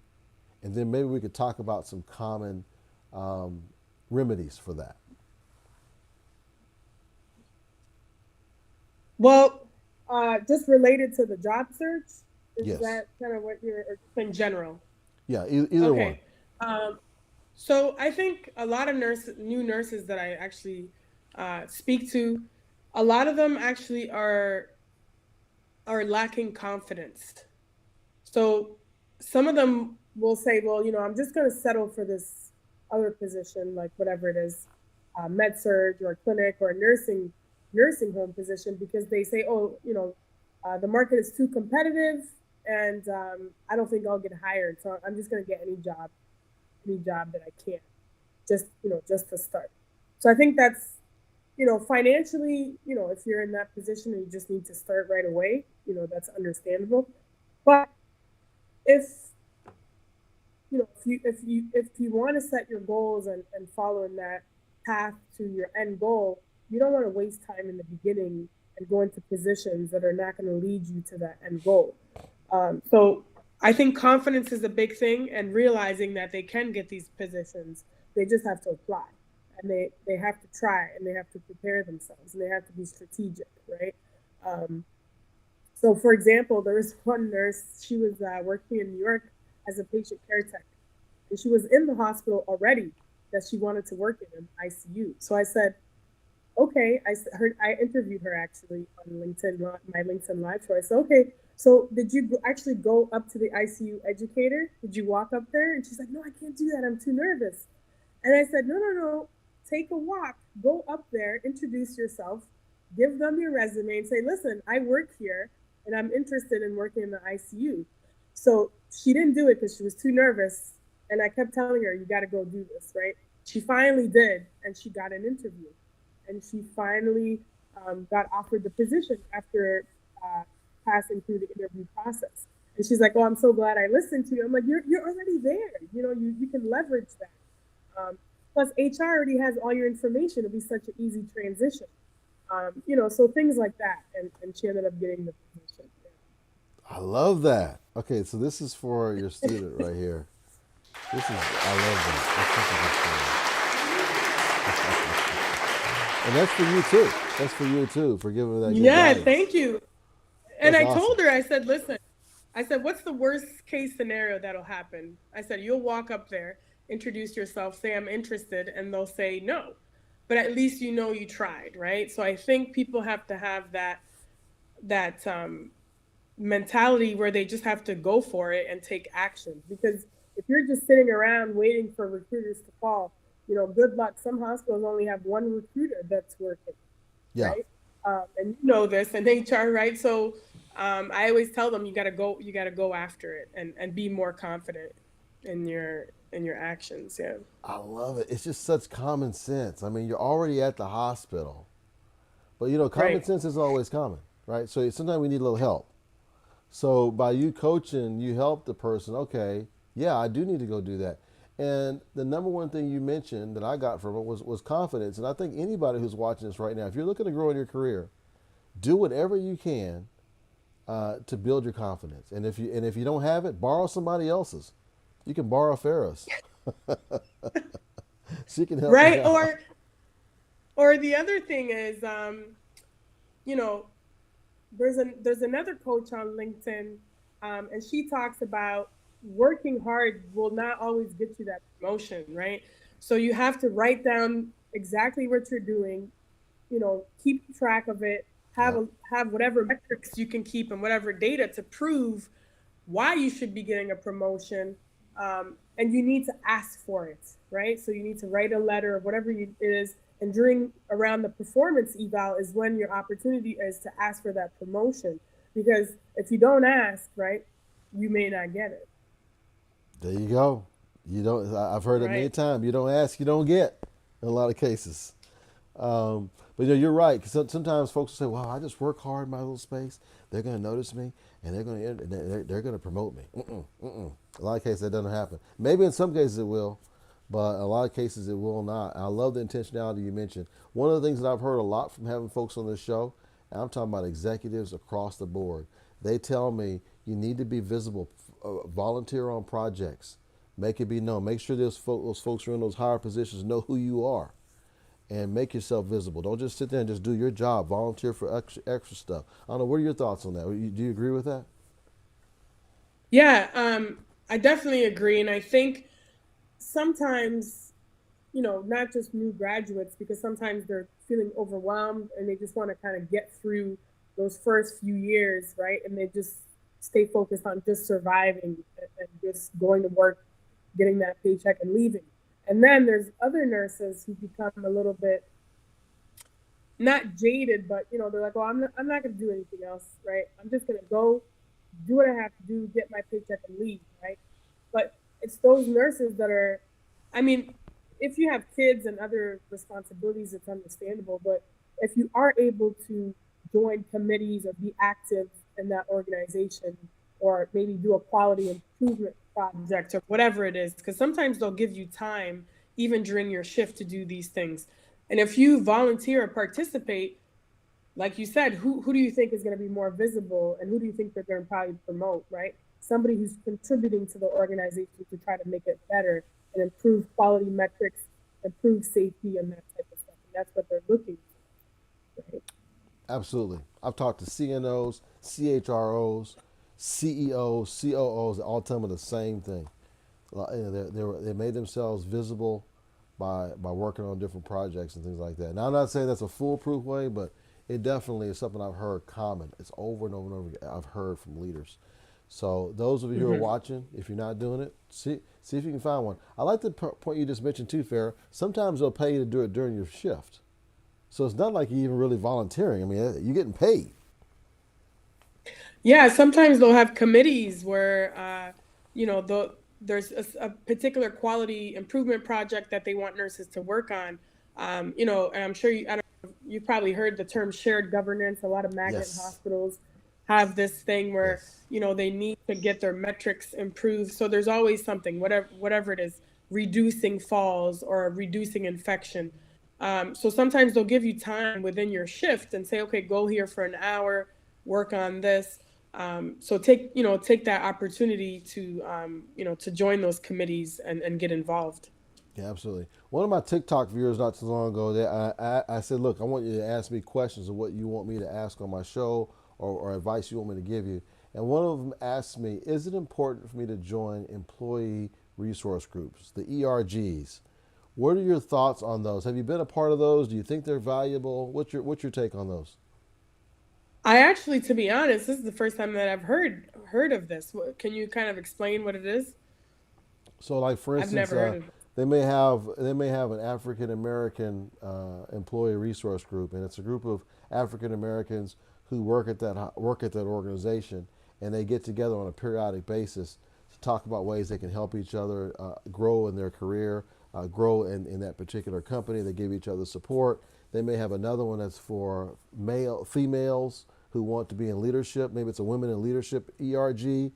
and then maybe we could talk about some common um, remedies for that. Well, just related to the job search, is Yes. that kind of what you're, or just in general? Yeah. Either one. Okay. Um, so I think a lot of new nurses that I actually speak to, a lot of them actually are lacking confidence. So some of them will say, well, I'm just going to settle for this other position, like whatever it is, med surg or clinic or nursing home position, because they say, oh, the market is too competitive, and I don't think I'll get hired. So I'm just going to get any job that I can, just to start. So I think that's, financially, if you're in that position and you just need to start right away, that's understandable. But if if you want to set your goals and follow in that path to your end goal, you don't want to waste time in the beginning and go into positions that are not going to lead you to that end goal. So I think confidence is a big thing, and realizing that they can get these positions. They just have to apply, and they have to try, and they have to prepare themselves, and they have to be strategic, right? Um, so, for example, there was one nurse. She was working in New York as a patient care tech, and she was in the hospital already that she wanted to work in an ICU. So I said, okay. I interviewed her actually on LinkedIn, my LinkedIn live show. I said, okay, so did you actually go up to the ICU educator? Did you walk up there? And she's like, no, I can't do that. I'm too nervous. And I said, no, no, no. Take a walk. Go up there. Introduce yourself. Give them your resume and say, listen, I work here and I'm interested in working in the ICU. So she didn't do it because she was too nervous. And I kept telling her, you got to go do this, right? She finally did, and she got an interview. And she finally got offered the position after uh, passing through the interview process. And she's like, oh, I'm so glad I listened to you. I'm like, you're already there. You can leverage that. Plus, HR already has all your information. It'll be such an easy transition. So things like that. And she ended up getting the position. Yeah. I love that. Okay, so this is for your student right here. I love that. And that's for you too. That's for you too, for giving her that good Yeah, guidance. thank you. And That's I awesome. told her, I said, listen, I said, what's the worst case scenario that'll happen? I said, you'll walk up there, introduce yourself, say, I'm interested, and they'll say no. But at least you know you tried, right? So I think people have to have that mentality where they just have to go for it and take action. Because if you're just sitting around waiting for recruiters to call, good luck. Some hospitals only have one recruiter that's working, Yeah. right? And you know this in HR, right? So I always tell them you gotta go after it and be more confident in your actions. Yeah. I love it. It's just such common sense. I mean, you're already at the hospital, but you know, common Right. sense is always common, right? So sometimes we need a little help. So by you coaching, you help the person. Okay, yeah, I do need to go do that. And the number one thing you mentioned that I got from it was confidence. And I think anybody who's watching this right now, if you're looking to grow in your career, do whatever you can to build your confidence. And if you don't have it, borrow somebody else's. You can borrow Farrah's. She can help you Right. out. Or the other thing is, you know, there's another coach on LinkedIn, and she talks about working hard will not always get you that promotion, right? So you have to write down exactly what you're doing, keep track of it, have Yep. have whatever metrics you can keep and whatever data to prove why you should be getting a promotion. And you need to ask for it, right? So you need to write a letter or whatever it is. And during around the performance eval is when your opportunity is to ask for that promotion. Because if you don't ask, right, you may not get it, There you go. You don't. I've heard it many right? times. You don't ask, you don't get. In a lot of cases. But you're right. Because sometimes folks will say, "Well, I just work hard in my little space. They're going to notice me, and they're going to promote me." A lot of cases that doesn't happen. Maybe in some cases it will, but a lot of cases it will not. I love the intentionality you mentioned. One of the things that I've heard a lot from having folks on this show, and I'm talking about executives across the board. They tell me you need to be visible, volunteer on projects, make it be known. Make sure those folks who are in those higher positions know who you are and make yourself visible. Don't just sit there and just do your job. Volunteer for extra stuff. I don't know. What are your thoughts on that? Do you agree with that? Yeah, I definitely agree. And I think sometimes, not just new graduates, because sometimes they're feeling overwhelmed and they just want to kind of get through those first few years, right? And they just stay focused on just surviving and just going to work, getting that paycheck and leaving. And then there's other nurses who become a little bit not jaded, but they're like, well, I'm not going to do anything else, right? I'm just going to go do what I have to do, get my paycheck and leave, right? But it's those nurses that are, I mean, if you have kids and other responsibilities, it's understandable. But if you are able to join committees or be active in that organization, or maybe do a quality improvement project or whatever it is, because sometimes they'll give you time even during your shift to do these things. And if you volunteer or participate, like you said, who do you think is going to be more visible, and who do you think they're going to probably promote, right? Somebody who's contributing to the organization to try to make it better and improve quality metrics, improve safety, and that type of stuff. And that's what they're looking for, right? Absolutely. I've talked to CNOs, CHROs, CEOs, COOs, all tell me the same thing. They made themselves visible by working on different projects and things like that. Now, I'm not saying that's a foolproof way, but it definitely is something I've heard common. It's over and over and over again. I've heard from leaders. So those of you who are Mm-hmm. watching, if you're not doing it, see if you can find one. I like the point you just mentioned too, Farrah. Sometimes they'll pay you to do it during your shift. So it's not like you're even really volunteering. I mean, you're getting paid. Yeah, sometimes they'll have committees where, there's a particular quality improvement project that they want nurses to work on. And I'm sure I don't know, you've probably heard the term shared governance. A lot of magnet Yes. hospitals have this thing where, Yes. they need to get their metrics improved. So there's always something, whatever it is, reducing falls or reducing infection. So sometimes they'll give you time within your shift and say, okay, go here for an hour, work on this. So take that opportunity to to join those committees and get involved. Yeah, absolutely. One of my TikTok viewers not too long ago, I said, look, I want you to ask me questions of what you want me to ask on my show or advice you want me to give you. And one of them asked me, is it important for me to join employee resource groups, the ERGs? What are your thoughts on those? Have you been a part of those? Do you think they're valuable? What's your take on those? I actually, to be honest, this is the first time that I've heard of this. Can you kind of explain what it is? So, like for I've instance, never heard of it. they may have an African American employee resource group, and it's a group of African Americans who work at that organization, and they get together on a periodic basis to talk about ways they can help each other grow in their career, grow in that particular company. They give each other support. They may have another one that's for females who want to be in leadership. Maybe it's a women in leadership ERG.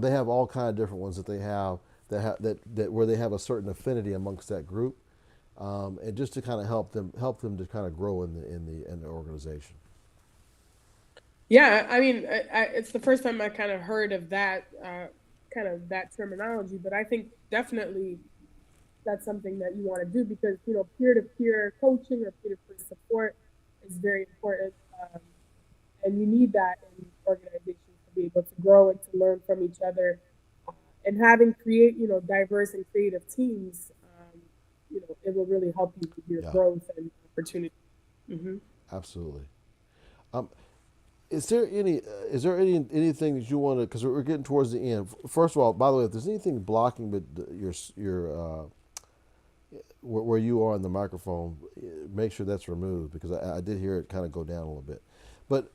They have all kind of different ones that they have that where they have a certain affinity amongst that group, and just to kind of help them to kind of grow in the organization. Yeah, I mean, it's the first time I kind of heard of that kind of that terminology, but I think definitely that's something that you want to do because peer to peer coaching or peer to peer support is very important, and you need that in organizations to be able to grow and to learn from each other, and having create diverse and creative teams. It will really help you with your Yeah, growth and opportunity. Hmm. absolutely. Um, is there anything that you want to? Because we're getting towards the end. First of all, by the way, if there's anything blocking but your where you are on the microphone, make sure that's removed because I did hear it kind of go down a little bit. But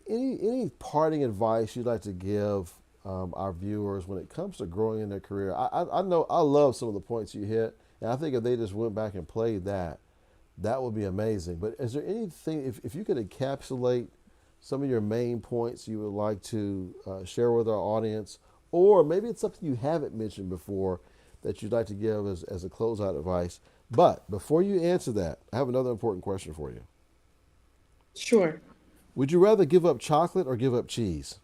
any parting advice you'd like to give our viewers when it comes to growing in their career? I know I love some of the points you hit, and I think if they just went back and played that would be amazing. But is there anything, if you could encapsulate some of your main points you would like to share with our audience, or maybe it's something you haven't mentioned before that you'd like to give as a closeout advice? But before you answer that, I have another important question for you. Sure. Would you rather give up chocolate or give up cheese?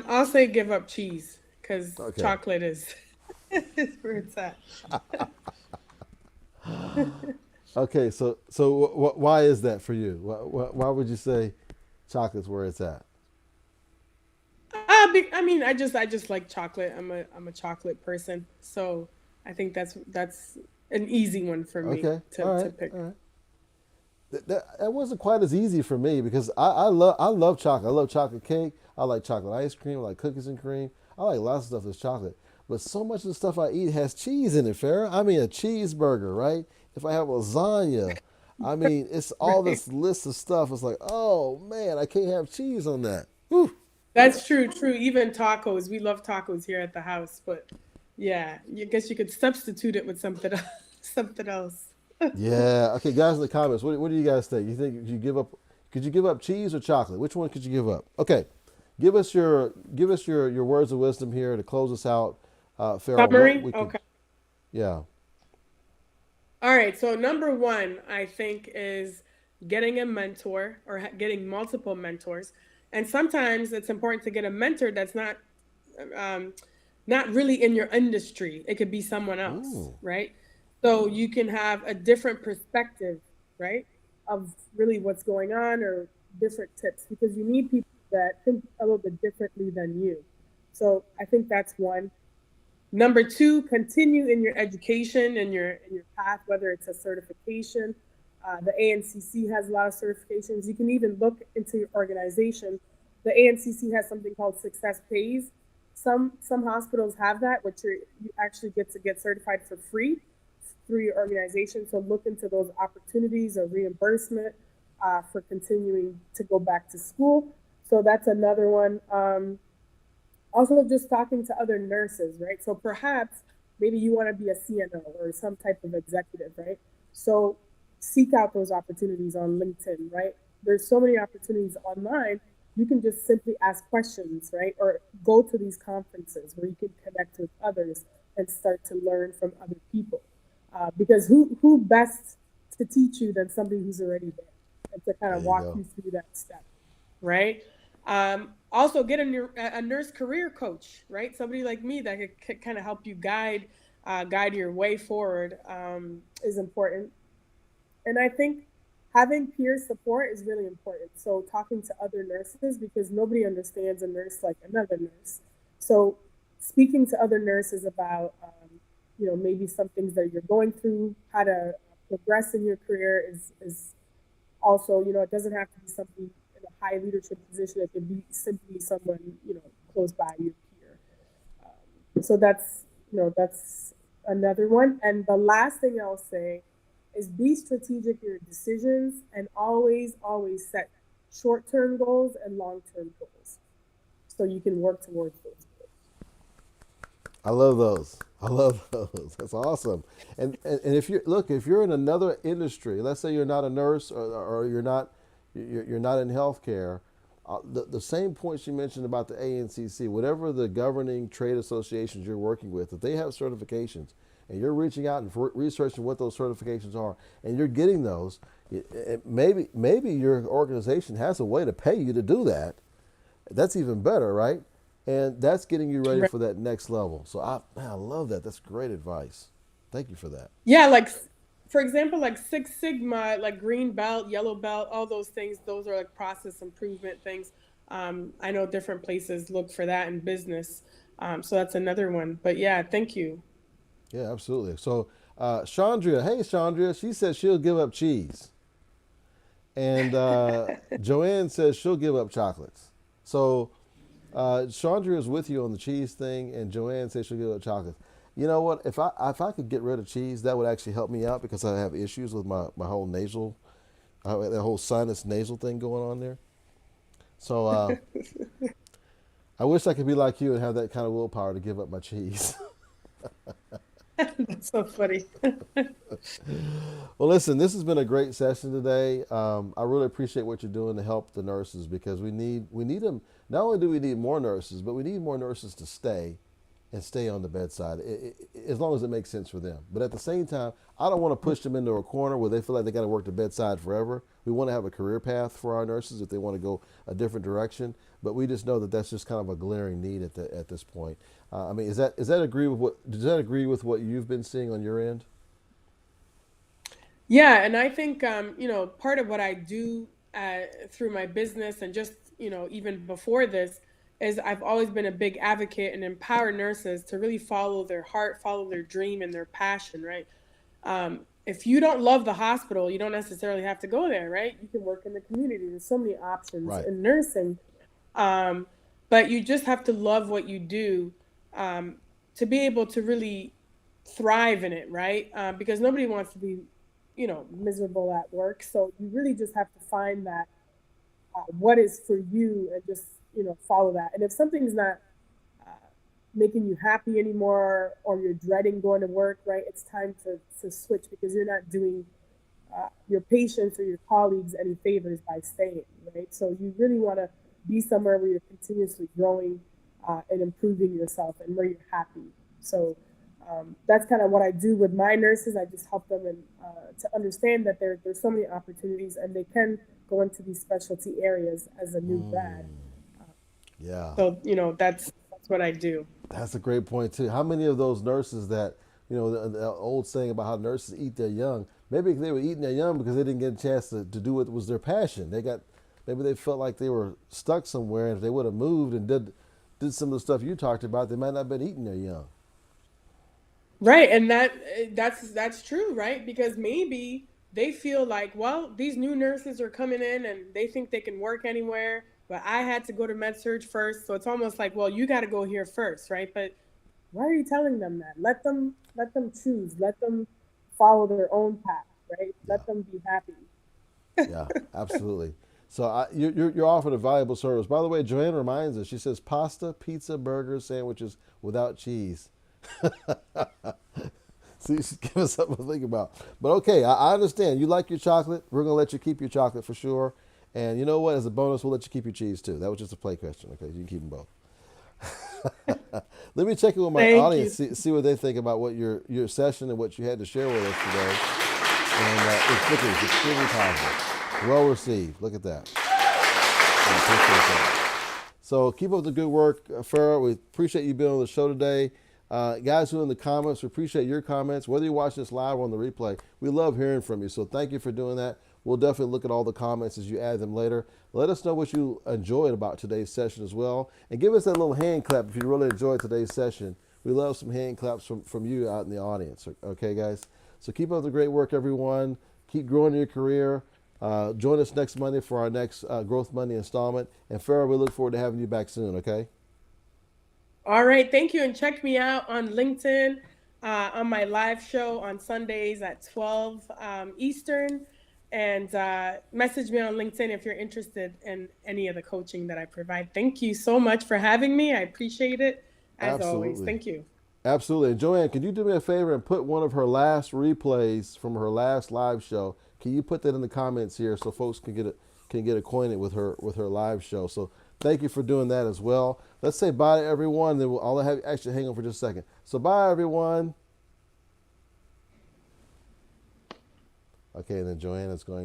I'll say give up cheese because Okay. chocolate is is where it's at. Okay, so why is that for you? Why would you say chocolate's where it's at? I mean, I just like chocolate. I'm a chocolate person, so I think that's an easy one for me Okay, to all to right, pick. all right. That wasn't quite as easy for me because I love chocolate. I love chocolate cake. I like chocolate ice cream. I like cookies and cream. I like lots of stuff that's chocolate. But so much of the stuff I eat has cheese in it, Farrah. I mean, a cheeseburger, right? If I have lasagna, I mean, it's all Right. this list of stuff. It's like, oh man, I can't have cheese on that. Whew. That's true. True. Even tacos, we love tacos here at the house, but yeah, you guess you could substitute it with something else. Something else. Yeah. Okay, guys in the comments, what do you guys think? You think could you give up cheese or chocolate? Which one could you give up? Okay, give us your words of wisdom here to close us out, Farrell. What Summary. we could, Okay. yeah. All right. So number one, I think, is getting a mentor or getting multiple mentors. And sometimes it's important to get a mentor that's um, not really in your industry. It could be someone else, Ooh. right? So you can have a different perspective, right, of really what's going on or different tips because you need people that think a little bit differently than you. So I think that's one. Number two, continue in your education and your path, whether it's a certification. The ANCC has a lot of certifications. You can even look into your organization. The ANCC has something called Success Pays. Some hospitals have that, which you actually get to get certified for free through your organization. So look into those opportunities or reimbursement for continuing to go back to school. So that's another one. Also just talking to other nurses, right? So perhaps maybe you want to be a CNO or some type of executive, right? So seek out those opportunities on LinkedIn, right? There's so many opportunities online. You can just simply ask questions, right? Or go to these conferences where you can connect with others and start to learn from other people. Because who best to teach you than somebody who's already there and to kind There of you walk go. you through that step. right? Also, get a nurse career coach, right? Somebody like me that could kind of help you guide your way forward is important. And I think having peer support is really important. So talking to other nurses, because nobody understands a nurse like another nurse. So speaking to other nurses about, maybe some things that you're going through, how to progress in your career is also, it doesn't have to be somebody in a high leadership position. It could be simply someone, close by your peer. So that's another one. And the last thing I'll say is be strategic in your decisions and always set short-term goals and long-term goals so you can work towards those goals. I love those. I love those. That's awesome. And if you're in another industry, let's say you're not a nurse or you're not in healthcare, the same points you mentioned about the ANCC, whatever the governing trade associations you're working with, if they have certifications and you're reaching out and researching what those certifications are and you're getting those, maybe your organization has a way to pay you to do that. That's even better, right? And that's getting you ready Right. for that next level. So I love that. That's great advice. Thank you for that. Yeah, like for example, like Six Sigma, like green belt, yellow belt, all those things, those are like process improvement things. I know different places look for that in business. So that's another one. But yeah, thank you. Yeah, absolutely. So Chandria, hey Chandria, she says she'll give up cheese, and Joanne says she'll give up chocolates. So Chandra is with you on the cheese thing, and Joanne says she'll give up chocolates. You know what? If I could get rid of cheese, that would actually help me out because I have issues with my whole nasal, that whole sinus nasal thing going on there. So I wish I could be like you and have that kind of willpower to give up my cheese. That's so funny. Well, listen, this has been a great session today. I really appreciate what you're doing to help the nurses because we need them. Not only do we need more nurses, but we need more nurses to stay on the bedside, as long as it makes sense for them. But at the same time, I don't want to push them into a corner where they feel like they got to work the bedside forever. We want to have a career path for our nurses if they want to go a different direction. But we just know that that's just kind of a glaring need at this point. I mean, does that agree with what you've been seeing on your end? Yeah, and I think part of what I do through my business and just even before this is I've always been a big advocate and empower nurses to really follow their heart, follow their dream and their passion, right? If you don't love the hospital, you don't necessarily have to go there, right? You can work in the community. There's so many options Right. in nursing, um, but you just have to love what you do um, to be able to really thrive in it, right? Because nobody wants to be, miserable at work. So you really just have to find that what is for you and just follow that. And if something's not uh, making you happy anymore, or you're dreading going to work, right? It's time to switch because you're not doing your patients or your colleagues any favors by staying, right? So you really want to be somewhere where you're continuously growing and improving yourself and where you're happy. So that's kind of what I do with my nurses. I just help them to understand that there's so many opportunities and they can go into these specialty areas as a new grad. Yeah. So that's what I do. That's a great point too. How many of those nurses that the old saying about how nurses eat their young? Maybe they were eating their young because they didn't get a chance to do what was their passion. Maybe they felt like they were stuck somewhere, and if they would have moved and did some of the stuff you talked about, they might not have been eating their young. Right, and that's true, right? Because maybe they feel like, well, these new nurses are coming in and they think they can work anywhere, but I had to go to med surg first, so it's almost like, well, you got to go here first, right? But why are you telling them that? Let them choose. Let them follow their own path, right? Yeah. Let them be happy. Yeah, absolutely. So you're offering a valuable service. By the way, Joanne reminds us. She says pasta, pizza, burgers, sandwiches without cheese. So you should give us something to think about. But okay, I understand. You like your chocolate. We're gonna let you keep your chocolate for sure. And you know what? As a bonus, we'll let you keep your cheese too. That was just a play question. Okay, you can keep them both. Let me check in with my Thank audience, you. see what they think about what your session and what you had to share with us today. And it's looking extremely positive. Well received. Look at that. I appreciate that. So keep up the good work, Farrah. We appreciate you being on the show today. Guys who are in the comments, we appreciate your comments. Whether you're watching this live or on the replay, we love hearing from you. So thank you for doing that. We'll definitely look at all the comments as you add them later. Let us know what you enjoyed about today's session as well. And give us that little hand clap if you really enjoyed today's session. We love some hand claps from you out in the audience. Okay, guys? So keep up the great work, everyone. Keep growing your career. Join us next Monday for our next Growth Monday installment. And Farrah, we look forward to having you back soon, okay? All right, thank you. And check me out on LinkedIn on my live show on Sundays at 12 Eastern. And message me on LinkedIn if you're interested in any of the coaching that I provide. Thank you so much for having me. I appreciate it, as always. Thank you. Absolutely. And Joanne, could you do me a favor and put one of her last replays from her last live show? Can you put that in the comments here so folks can get acquainted with her live show? So thank you for doing that as well. Let's say bye to everyone. Then I'll have actually hang on for just a second. So bye everyone. Okay, and then Joanne is going